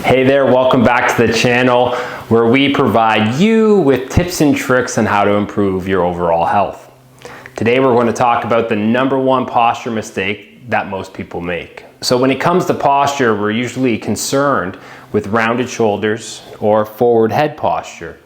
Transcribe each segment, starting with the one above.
Hey there, welcome back to the channel where we provide you with tips and tricks on how to improve your overall health. Today we're going to talk about the number one posture mistake that most people make. So when it comes to posture, we're usually concerned with rounded shoulders or forward head posture.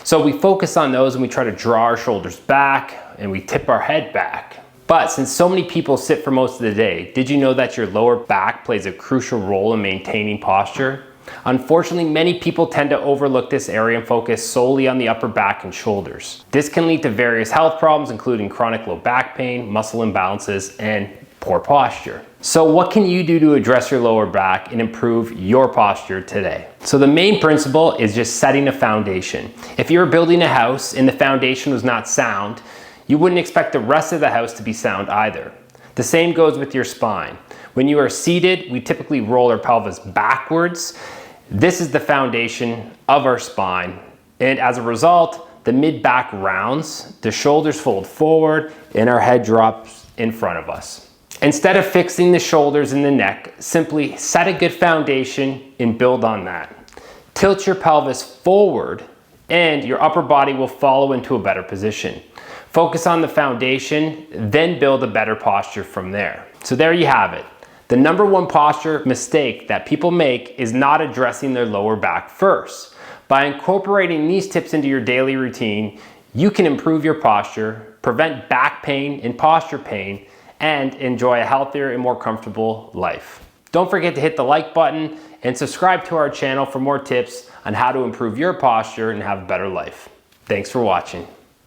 So we focus on those and we try to draw our shoulders back and we tip our head back. But since so many people sit for most of the day, did you know that your lower back plays a crucial role in maintaining posture? Unfortunately, many people tend to overlook this area and focus solely on the upper back and shoulders. This can lead to various health problems, including chronic low back pain, muscle imbalances, and poor posture. So what can you do to address your lower back and improve your posture today? So the main principle is just setting a foundation. If you're building a house and the foundation was not sound, you wouldn't expect the rest of the house to be sound either. The same goes with your spine. When you are seated, we typically roll our pelvis backwards. This is the foundation of our spine. And as a result, the mid-back rounds, the shoulders fold forward, and our head drops in front of us. Instead of fixing the shoulders and the neck, simply set a good foundation and build on that. Tilt your pelvis forward and your upper body will follow into a better position. Focus on the foundation, then build a better posture from there. So there you have it. The number one posture mistake that people make is not addressing their lower back first. By incorporating these tips into your daily routine, you can improve your posture, prevent back pain and posture pain, and enjoy a healthier and more comfortable life. Don't forget to hit the like button and subscribe to our channel for more tips on how to improve your posture and have a better life. Thanks for watching.